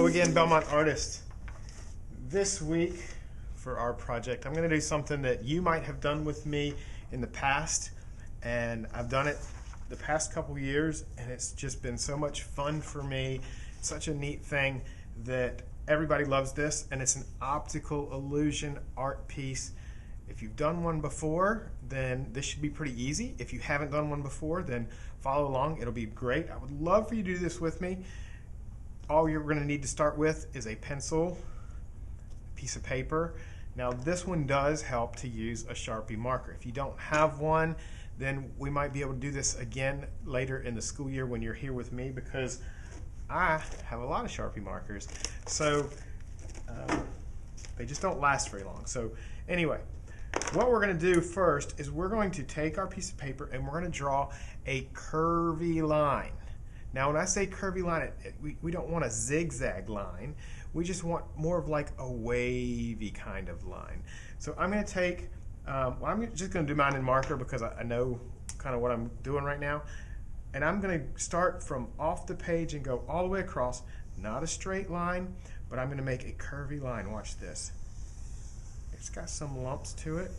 Hello again, Belmont Artist. This week for our project, I'm going to do something that you might have done with me in the past, and I've done it the past couple years, and it's just been so much fun for me. Such a neat thing that everybody loves this, and it's an optical illusion art piece. If you've done one before, then this should be pretty easy. If you haven't done one before, then follow along. It'll be great. I would love for you to do this with me. All you're going to need to start with is a pencil, a piece of paper. Now this one does help to use a Sharpie marker. If you don't have one, then we might be able to do this again later in the school year when you're here with me, because I have a lot of Sharpie markers. So they just don't last very long. So anyway, what we're going to do first is we're going to take our piece of paper and we're going to draw a curvy line. Now when I say curvy line, we don't want a zigzag line. We just want more of like a wavy kind of line. So I'm going to take, I'm just going to do mine in marker because I know kind of what I'm doing right now. And I'm going to start from off the page and go all the way across. Not a straight line, but I'm going to make a curvy line. Watch this. It's got some lumps to it,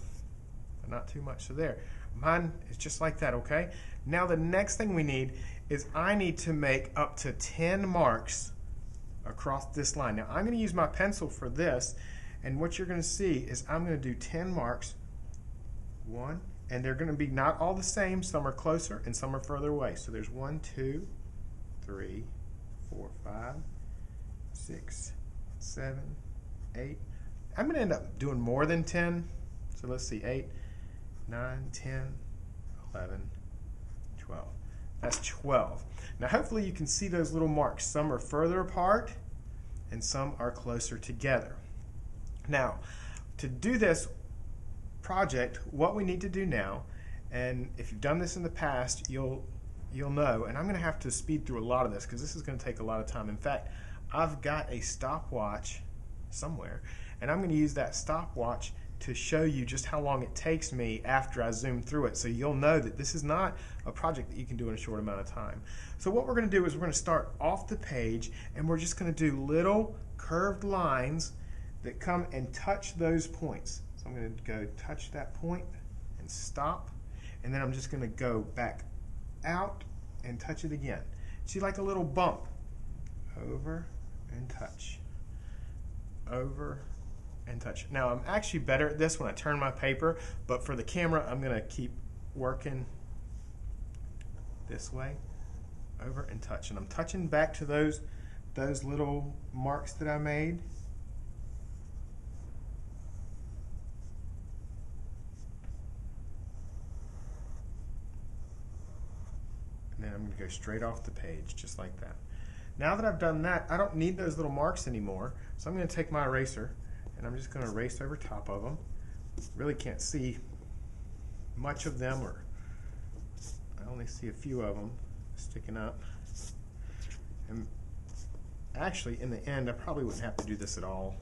but not too much. So there. Mine is just like that, okay? Now the next thing we need is I need to make up to 10 marks across this line. Now I'm going to use my pencil for this, and what you're going to see is I'm going to do 10 marks. One, and they're going to be not all the same. Some are closer and some are further away. So there's 1, 2, 3, 4, 5, 6, 7, 8. I'm going to end up doing more than 10. So let's see, 8, 9, 10, 11, 12. That's 12. Now hopefully you can see those little marks. Some are further apart and some are closer together. Now to do this project, what we need to do now, and if you've done this in the past, you'll know, and I'm going to have to speed through a lot of this because this is going to take a lot of time. In fact, I've got a stopwatch somewhere, and I'm going to use that stopwatch to show you just how long it takes me after I zoom through it, so you'll know that this is not a project that you can do in a short amount of time. So what we're going to do is we're going to start off the page, and we're just going to do little curved lines that come and touch those points. So I'm going to go touch that point and stop, and then I'm just going to go back out and touch it again. See, like a little bump. Over and touch. Over and touch. Now I'm actually better at this when I turn my paper, but for the camera I'm going to keep working this way. Over and touch. And I'm touching back to those little marks that I made. And then I'm going to go straight off the page, just like that. Now that I've done that, I don't need those little marks anymore, so I'm going to take my eraser and I'm just going to erase over top of them. Really can't see much of them, or I only see a few of them sticking up. And actually, in the end, I probably wouldn't have to do this at all.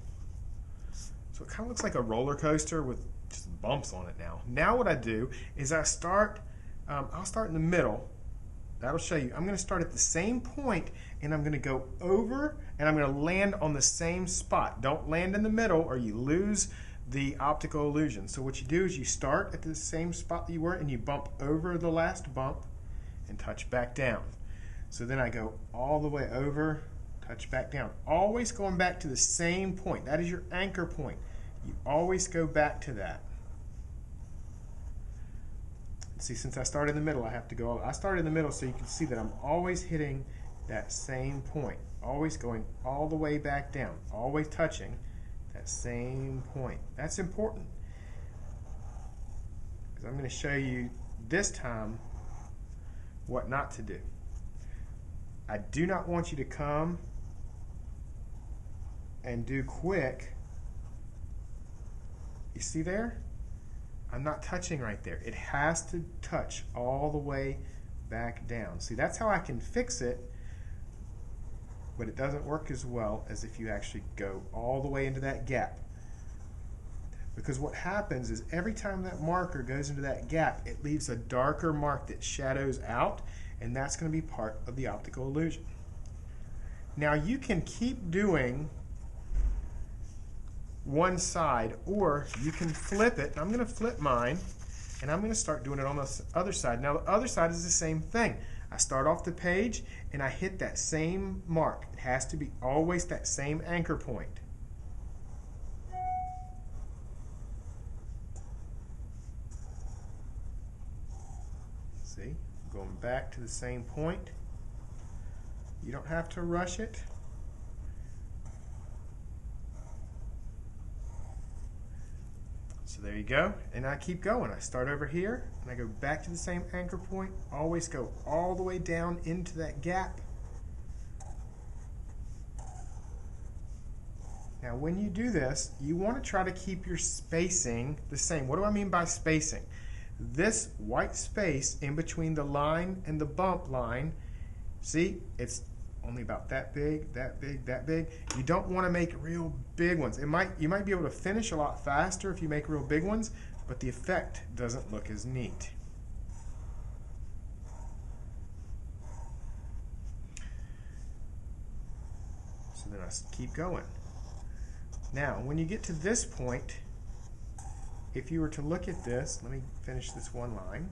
So it kind of looks like a roller coaster with just bumps on it now. Now what I do is I'll start in the middle. That'll show you. I'm going to start at the same point, and I'm going to go over, and I'm going to land on the same spot. Don't land in the middle or you lose the optical illusion. So what you do is you start at the same spot that you were, and you bump over the last bump and touch back down. So then I go all the way over, touch back down. Always going back to the same point. That is your anchor point. You always go back to that. See, since I started in the middle, I have to go. I started in the middle so you can see that I'm always hitting that same point. Always going all the way back down. Always touching that same point. That's important, because I'm going to show you this time what not to do. I do not want you to come and do quick. You see there? I'm not touching right there. It has to touch all the way back down. See, that's how I can fix it, but it doesn't work as well as if you actually go all the way into that gap. Because what happens is every time that marker goes into that gap, it leaves a darker mark that shadows out, and that's going to be part of the optical illusion. Now you can keep doing one side, or you can flip it. I'm going to flip mine, and I'm going to start doing it on the other side. Now the other side is the same thing. I start off the page and I hit that same mark. It has to be always that same anchor point. See, going back to the same point. You don't have to rush it. So there you go, and I keep going. I start over here, and I go back to the same anchor point, always go all the way down into that gap. Now when you do this, you want to try to keep your spacing the same. What do I mean by spacing? This white space in between the line and the bump line, see, it's only about that big, that big, that big. You don't want to make real big ones. You might be able to finish a lot faster if you make real big ones, but the effect doesn't look as neat. So then I keep going. Now, when you get to this point, if you were to look at this, let me finish this one line.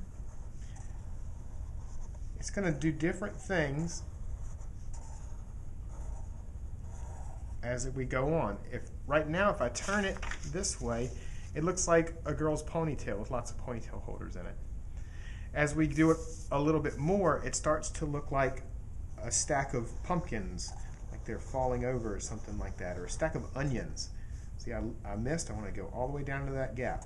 It's going to do different things as we go on. Right now, if I turn it this way, it looks like a girl's ponytail with lots of ponytail holders in it. As we do it a little bit more, it starts to look like a stack of pumpkins, like they're falling over or something like that, or a stack of onions. See, I missed. I want to go all the way down to that gap.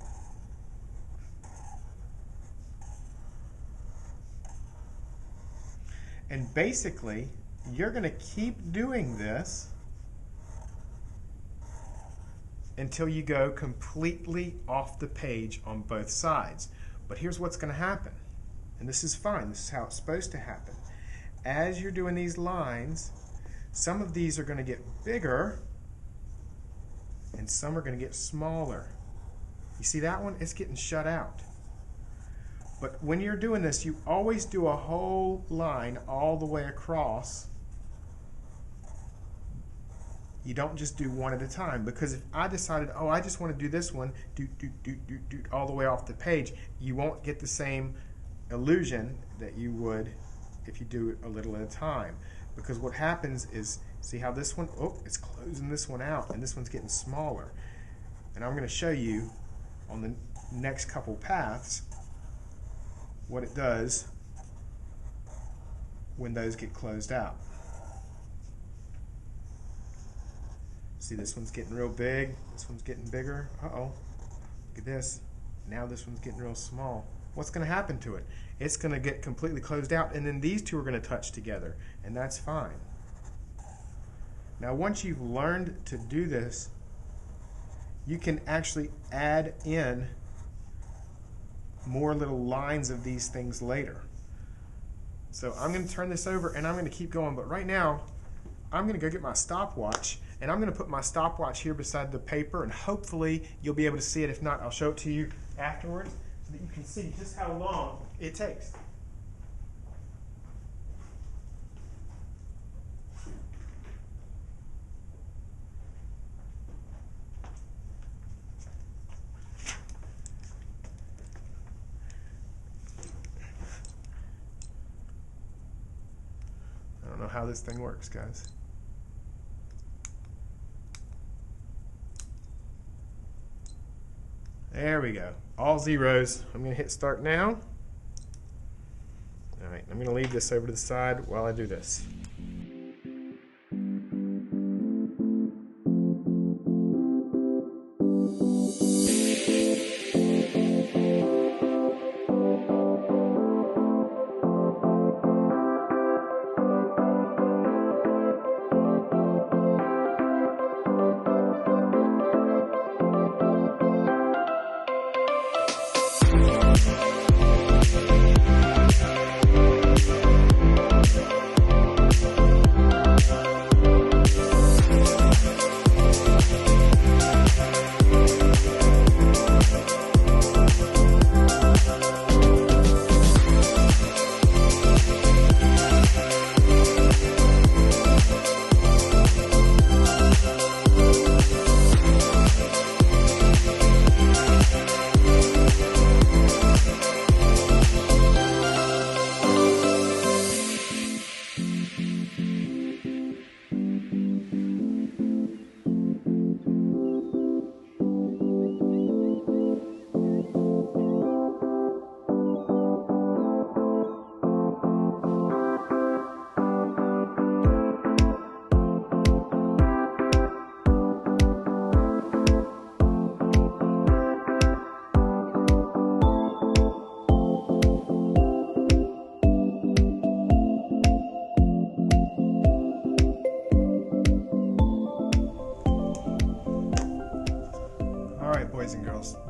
And basically, you're going to keep doing this until you go completely off the page on both sides. But here's what's going to happen, and this is fine. This is how it's supposed to happen. As you're doing these lines, some of these are going to get bigger and some are going to get smaller. You see that one? It's getting shut out. But when you're doing this, you always do a whole line all the way across. You don't just do one at a time, because if I decided, oh, I just want to do this one, all the way off the page, you won't get the same illusion that you would if you do it a little at a time. Because what happens is, see how this one, oh, it's closing this one out, and this one's getting smaller. And I'm going to show you on the next couple paths what it does when those get closed out. See, this one's getting real big, this one's getting bigger. Uh-oh, look at this. Now this one's getting real small. What's going to happen to it? It's going to get completely closed out, and then these two are going to touch together, and that's fine. Now once you've learned to do this, you can actually add in more little lines of these things later. So I'm going to turn this over and I'm going to keep going, but right now I'm going to go get my stopwatch, and I'm going to put my stopwatch here beside the paper, and hopefully you'll be able to see it. If not, I'll show it to you afterwards so that you can see just how long it takes. I don't know how this thing works, guys. There we go. All zeros. I'm going to hit start now. All right, I'm going to leave this over to the side while I do this.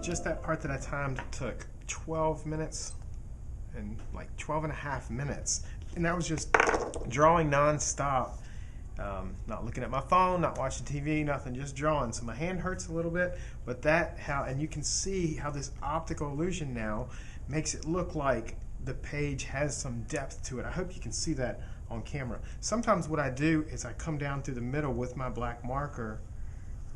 just that part that I timed took 12 minutes and like 12 and a half minutes. And that was just drawing non-stop. Not looking at my phone, not watching TV, nothing, just drawing. So my hand hurts a little bit, but and you can see how this optical illusion now makes it look like the page has some depth to it. I hope you can see that on camera. Sometimes what I do is I come down through the middle with my black marker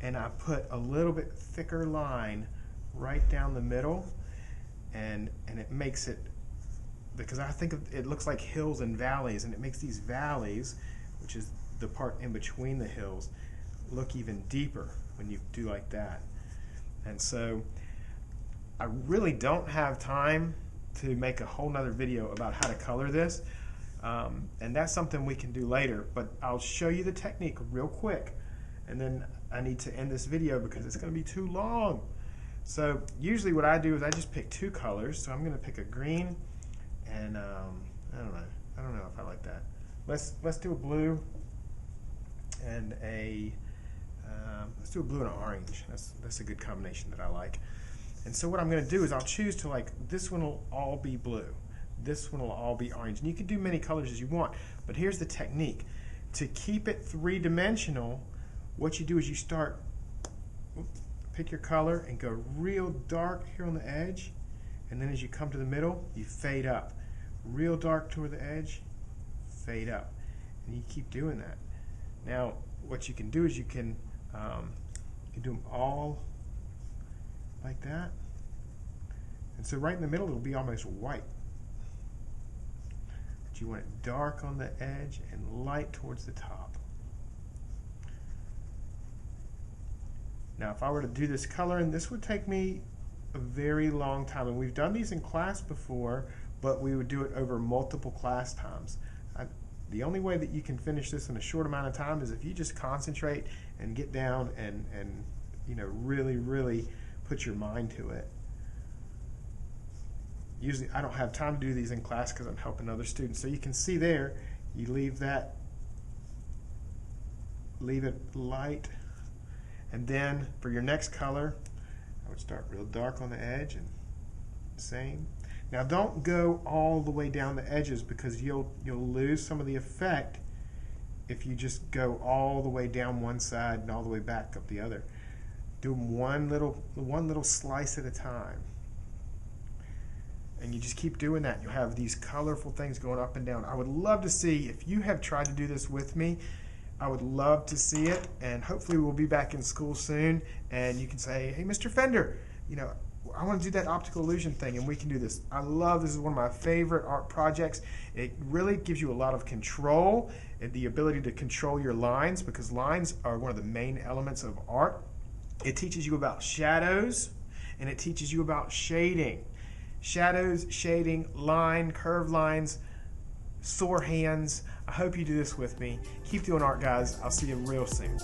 and I put a little bit thicker line right down the middle, and it makes it, because I think it looks like hills and valleys, and it makes these valleys, which is the part in between the hills, look even deeper when you do like that. And so I really don't have time to make a whole nother video about how to color this, and that's something we can do later, but I'll show you the technique real quick, and then I need to end this video because it's going to be too long. So usually what I do is I just pick two colors. So I'm going to pick a green and I don't know if I like that. Let's do a blue and let's do a blue and an orange. That's a good combination that I like. And so what I'm going to do is I'll choose to, like, this one will all be blue, this one will all be orange, and you can do many colors as you want. But here's the technique: to keep it three-dimensional, what you do is you start, pick your color and go real dark here on the edge, and then as you come to the middle, you fade up. Real dark toward the edge, fade up. And you keep doing that. Now, what you can do is you can do them all like that. And so right in the middle, it'll be almost white. But you want it dark on the edge and light towards the top. Now, if I were to do this coloring, this would take me a very long time. And we've done these in class before, but we would do it over multiple class times. The only way that you can finish this in a short amount of time is if you just concentrate and get down and you know, really put your mind to it. Usually I don't have time to do these in class because I'm helping other students. So you can see there, you leave it light, and then for your next color, I would start real dark on the edge and same. Now don't go all the way down the edges because you'll lose some of the effect if you just go all the way down one side and all the way back up the other. Do one little slice at a time. And you just keep doing that. You'll have these colorful things going up and down. I would love to see, if you have tried to do this with me, I would love to see it, and hopefully we'll be back in school soon and you can say, hey, Mr. Fender, you know, I want to do that optical illusion thing, and we can do this. I love this. Is one of my favorite art projects. It really gives you a lot of control and the ability to control your lines, because lines are one of the main elements of art. It teaches you about shadows, and it teaches you about shading. Shadows, shading, line, curved lines, sore hands. I hope you do this with me. Keep doing art, guys. I'll see you real soon.